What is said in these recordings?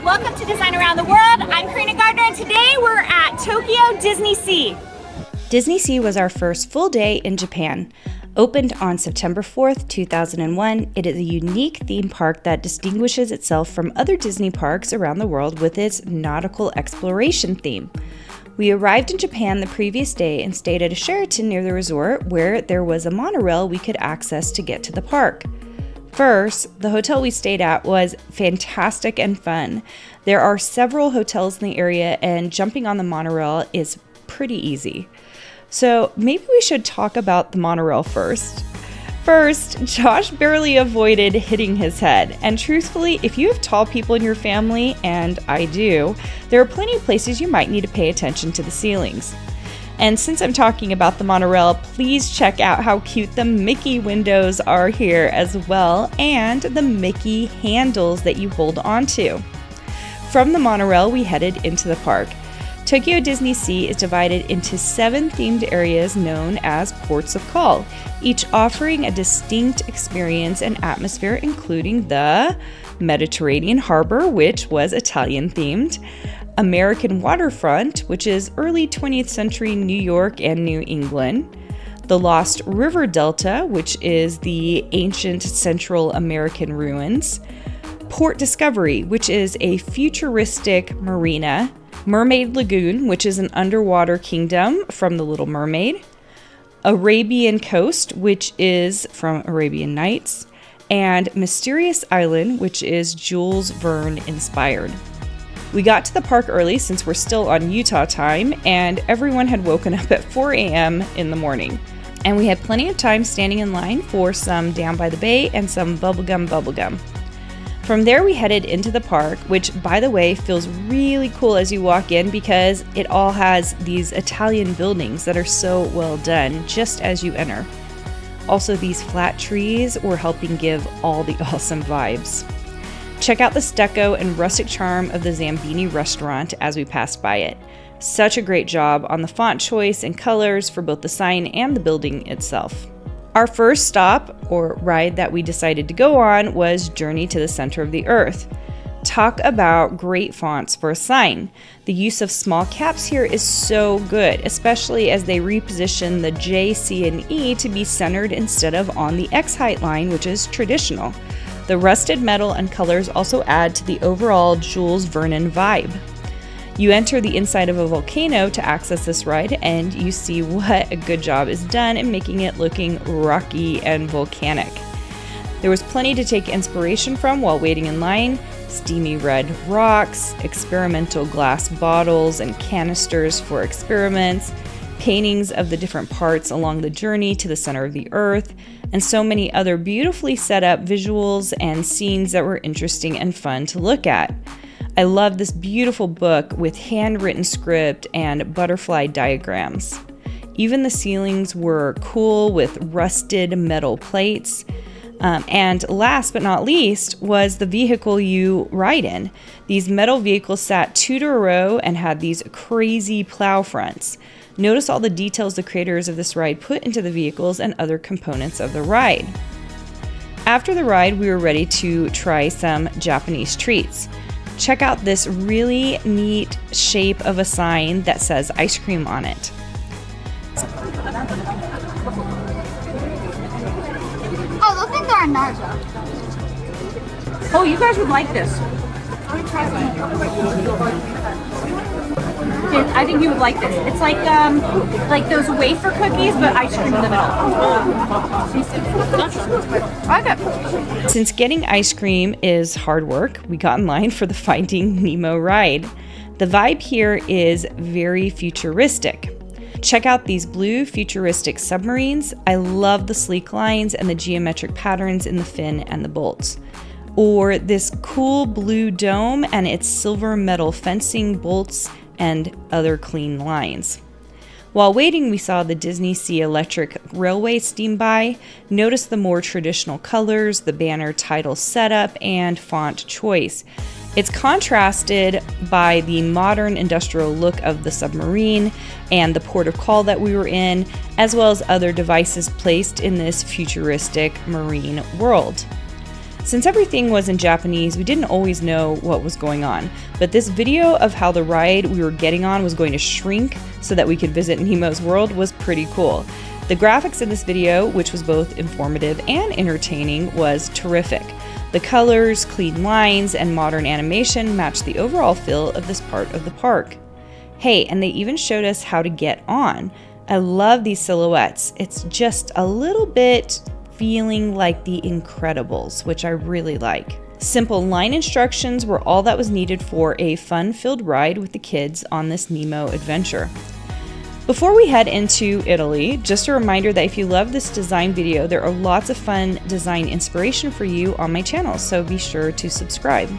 Welcome to Design Around the World. I'm Carina and today we're at Tokyo DisneySea. DisneySea was our first full day in Japan. Opened on September 4th, 2001, it is a unique theme park that distinguishes itself from other Disney parks around the world with its nautical exploration theme. We arrived in Japan the previous day and stayed at a Sheraton near the resort where there was a monorail we could access to get to the park. First, the hotel we stayed at was fantastic and fun. There are several hotels in the area and jumping on the monorail is pretty easy. So maybe we should talk about the monorail first. First, Josh barely avoided hitting his head, and truthfully, if you have tall people in your family, and I do, there are plenty of places you might need to pay attention to the ceilings. And since I'm talking about the monorail, please check out how cute the Mickey windows are here as well, and the Mickey handles that you hold onto. From the monorail, we headed into the park. Tokyo DisneySea is divided into 7 themed areas known as ports of call, each offering a distinct experience and atmosphere, including the Mediterranean Harbor, which was Italian themed, American Waterfront, which is early 20th century New York and New England, the Lost River Delta, which is the ancient Central American ruins, Port Discovery, which is a futuristic marina, Mermaid Lagoon, which is an underwater kingdom from The Little Mermaid, Arabian Coast, which is from Arabian Nights, and Mysterious Island, which is Jules Verne inspired. We got to the park early since we're still on Utah time, and everyone had woken up at 4 a.m. in the morning. And we had plenty of time standing in line for some Down by the Bay and some bubblegum. From there, we headed into the park, which, by the way, feels really cool as you walk in because it all has these Italian buildings that are so well done just as you enter. Also, these flat trees were helping give all the awesome vibes. Check out the stucco and rustic charm of the Zambini restaurant as we passed by it. Such a great job on the font choice and colors for both the sign and the building itself. Our first stop, or ride that we decided to go on, was Journey to the Center of the Earth. Talk about great fonts for a sign. The use of small caps here is so good, especially as they reposition the J, C, and E to be centered instead of on the X height line, which is traditional. The rusted metal and colors also add to the overall Jules Verne vibe. You enter the inside of a volcano to access this ride, and you see what a good job is done in making it looking rocky and volcanic. There was plenty to take inspiration from while waiting in line: steamy red rocks, experimental glass bottles and canisters for experiments, paintings of the different parts along the journey to the center of the earth, and so many other beautifully set up visuals and scenes that were interesting and fun to look at. I love this beautiful book with handwritten script and butterfly diagrams. Even the ceilings were cool with rusted metal plates. And last but not least was the vehicle you ride in. These metal vehicles sat 2 to a row and had these crazy plow fronts. Notice all the details the creators of this ride put into the vehicles and other components of the ride. After the ride, we were ready to try some Japanese treats. Check out this really neat shape of a sign that says ice cream on it. Oh, those things are nacho. Oh, you guys would like this. I think you would like this. It's like those wafer cookies, but ice cream in the middle. I like it. Since getting ice cream is hard work, we got in line for the Finding Nemo ride. The vibe here is very futuristic. Check out these blue futuristic submarines. I love the sleek lines and the geometric patterns in the fin and the bolts. Or this cool blue dome and its silver metal fencing, bolts, and other clean lines. While waiting, we saw the DisneySea Electric Railway steam by. Notice the more traditional colors, the banner title setup, and font choice. It's contrasted by the modern industrial look of the submarine and the port of call that we were in, as well as other devices placed in this futuristic marine world. Since everything was in Japanese, we didn't always know what was going on, but this video of how the ride we were getting on was going to shrink so that we could visit Nemo's world was pretty cool. The graphics in this video, which was both informative and entertaining, was terrific. The colors, clean lines, and modern animation matched the overall feel of this part of the park. Hey, and they even showed us how to get on. I love these silhouettes. It's just a little bit feeling like The Incredibles, which I really like. Simple line instructions were all that was needed for a fun-filled ride with the kids on this Nemo adventure. Before we head into Italy, just a reminder that if you love this design video, there are lots of fun design inspiration for you on my channel, so be sure to subscribe.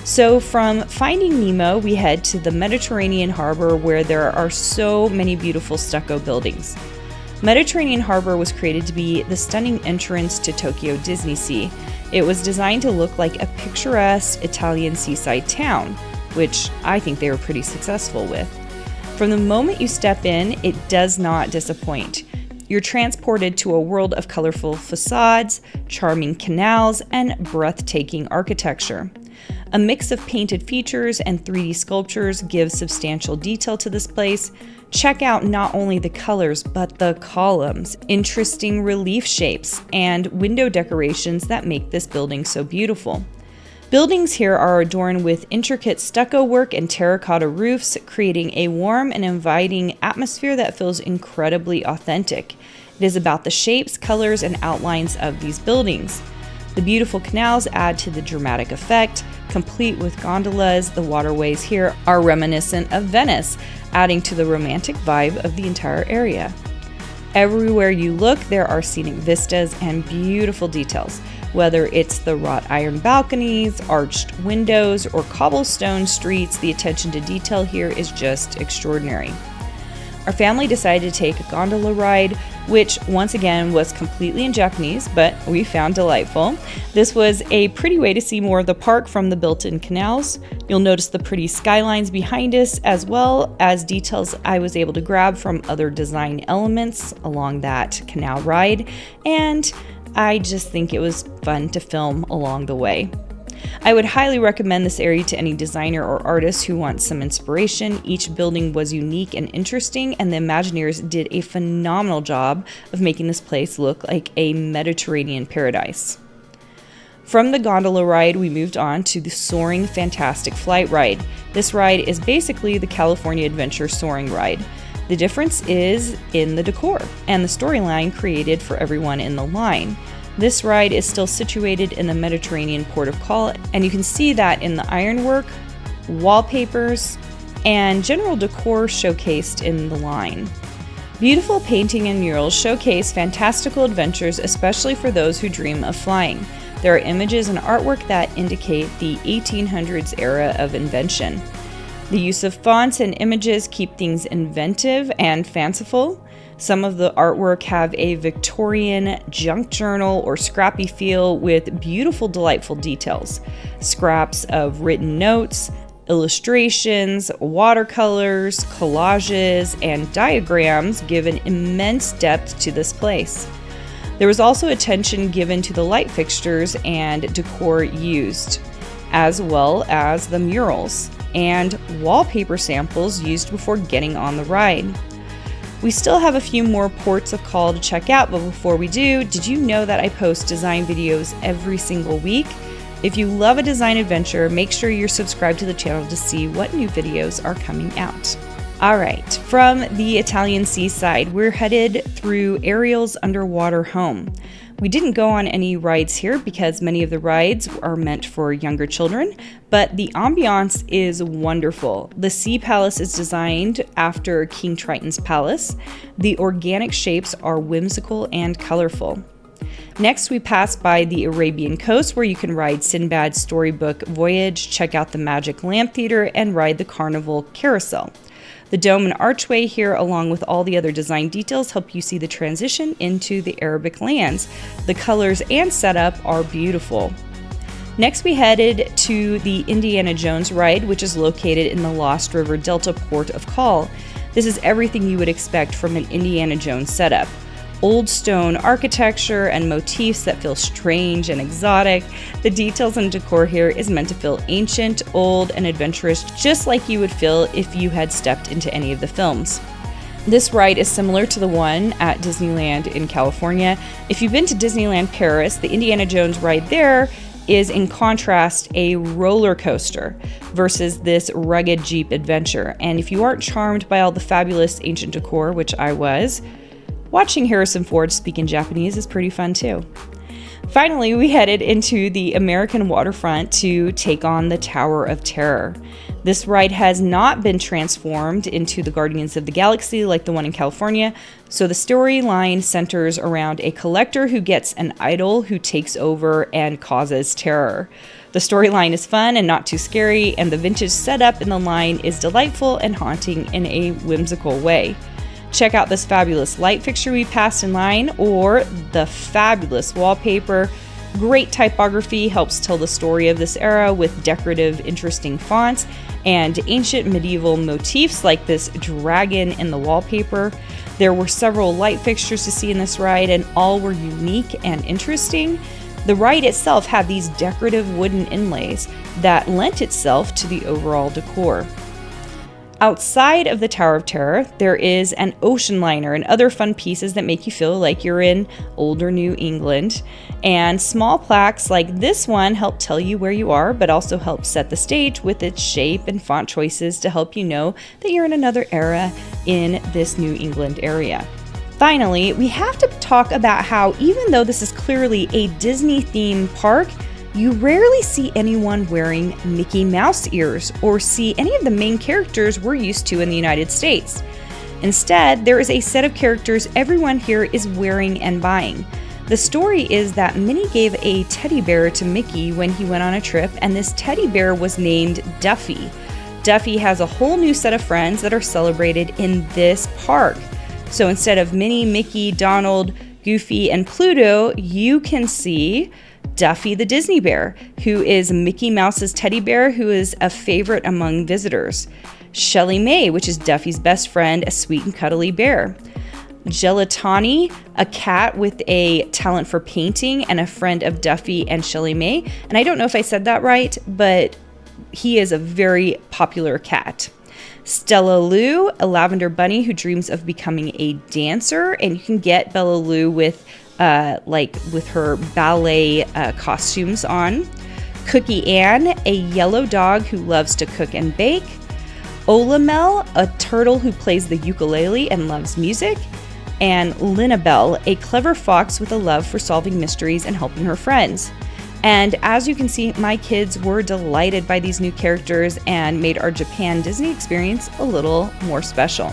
So from Finding Nemo, we head to the Mediterranean harbor where there are so many beautiful stucco buildings. Mediterranean Harbor was created to be the stunning entrance to Tokyo DisneySea. It was designed to look like a picturesque Italian seaside town, which I think they were pretty successful with. From the moment you step in, it does not disappoint. You're transported to a world of colorful facades, charming canals, and breathtaking architecture. A mix of painted features and 3D sculptures gives substantial detail to this place. Check out not only the colors, but the columns, interesting relief shapes, and window decorations that make this building so beautiful. Buildings here are adorned with intricate stucco work and terracotta roofs, creating a warm and inviting atmosphere that feels incredibly authentic. It is about the shapes, colors, and outlines of these buildings. The beautiful canals add to the dramatic effect. Complete with gondolas, the waterways here are reminiscent of Venice, adding to the romantic vibe of the entire area. Everywhere you look, there are scenic vistas and beautiful details. Whether it's the wrought iron balconies, arched windows, or cobblestone streets, the attention to detail here is just extraordinary. Our family decided to take a gondola ride, which once again was completely in Japanese, but we found delightful. This was a pretty way to see more of the park from the built-in canals. You'll notice the pretty skylines behind us, as well as details I was able to grab from other design elements along that canal ride, and I just think it was fun to film along the way. I would highly recommend this area to any designer or artist who wants some inspiration. Each building was unique and interesting, and the Imagineers did a phenomenal job of making this place look like a Mediterranean paradise. From the gondola ride, we moved on to the soaring Fantastic Flight ride. This ride is basically the California Adventure soaring ride. The difference is in the decor and the storyline created for everyone in the line. This ride is still situated in the Mediterranean port of call, and you can see that in the ironwork, wallpapers, and general decor showcased in the line. Beautiful painting and murals showcase fantastical adventures, especially for those who dream of flying. There are images and artwork that indicate the 1800s era of invention. The use of fonts and images keep things inventive and fanciful. Some of the artwork have a Victorian junk journal or scrappy feel with beautiful, delightful details. Scraps of written notes, illustrations, watercolors, collages, and diagrams give an immense depth to this place. There was also attention given to the light fixtures and decor used, as well as the murals and wallpaper samples used before getting on the ride. We still have a few more ports of call to check out, but before we do, did you know that I post design videos every single week? If you love a design adventure, make sure you're subscribed to the channel to see what new videos are coming out. Alright, from the Italian seaside, we're headed through Ariels' underwater home. We didn't go on any rides here because many of the rides are meant for younger children, but the ambiance is wonderful. The Sea Palace is designed after King Triton's palace. The organic shapes are whimsical and colorful. Next, we pass by the Arabian coast where you can ride Sinbad's storybook voyage, check out the Magic Lamp Theater, and ride the Carnival Carousel. The dome and archway here, along with all the other design details, help you see the transition into the Arabic lands. The colors and setup are beautiful. Next, we headed to the Indiana Jones ride, which is located in the Lost River Delta port of call. This is everything you would expect from an Indiana Jones setup. old stone architecture and motifs that feel strange and exotic. The details and decor here is meant to feel ancient, old, and adventurous, just like you would feel if you had stepped into any of the films. This ride is similar to the one at Disneyland in California. If you've been to Disneyland Paris, the Indiana Jones ride there is, in contrast, a roller coaster versus this rugged Jeep adventure. And if you aren't charmed by all the fabulous ancient decor, which I was, watching Harrison Ford speak in Japanese is pretty fun too. Finally, we headed into the American waterfront to take on the Tower of Terror. This ride has not been transformed into the Guardians of the Galaxy like the one in California, so the storyline centers around a collector who gets an idol who takes over and causes terror. The storyline is fun and not too scary, and the vintage setup in the line is delightful and haunting in a whimsical way. Check out this fabulous light fixture we passed in line, or the fabulous wallpaper. Great typography helps tell the story of this era with decorative, interesting fonts and ancient medieval motifs like this dragon in the wallpaper. There were several light fixtures to see in this ride, and all were unique and interesting. The ride itself had these decorative wooden inlays that lent itself to the overall decor. Outside of the Tower of Terror, there is an ocean liner and other fun pieces that make you feel like you're in older New England. And small plaques like this one help tell you where you are, but also help set the stage with its shape and font choices to help you know that you're in another era in this New England area. Finally, we have to talk about how, even though this is clearly a Disney-themed park, you rarely see anyone wearing Mickey Mouse ears or see any of the main characters we're used to in the United States. Instead, there is a set of characters everyone here is wearing and buying. The story is that Minnie gave a teddy bear to Mickey when he went on a trip, and this teddy bear was named Duffy. Duffy has a whole new set of friends that are celebrated in this park. So instead of Minnie, Mickey, Donald, Goofy, and Pluto, you can see Duffy the Disney Bear, who is Mickey Mouse's teddy bear, who is a favorite among visitors. Shelly May, which is Duffy's best friend, a sweet and cuddly bear. Gelatani, a cat with a talent for painting and a friend of Duffy and Shelly May. And I don't know if I said that right, but he is a very popular cat. Stella Lou, a lavender bunny who dreams of becoming a dancer, and you can get Bella Lou with her ballet costumes on. Cookie Ann, a yellow dog who loves to cook and bake. Olamel, a turtle who plays the ukulele and loves music. And Linabelle, a clever fox with a love for solving mysteries and helping her friends. And as you can see, my kids were delighted by these new characters and made our Japan Disney experience a little more special.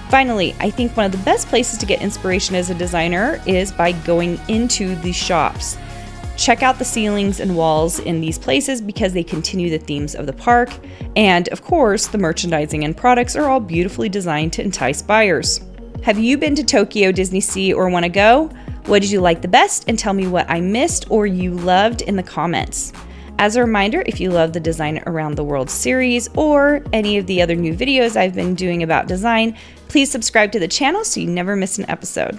Finally, I think one of the best places to get inspiration as a designer is by going into the shops. Check out the ceilings and walls in these places because they continue the themes of the park. And of course, the merchandising and products are all beautifully designed to entice buyers. Have you been to Tokyo DisneySea or want to go? What did you like the best? And tell me what I missed or you loved in the comments. As a reminder, if you love the Design Around the World series or any of the other new videos I've been doing about design, please subscribe to the channel so you never miss an episode.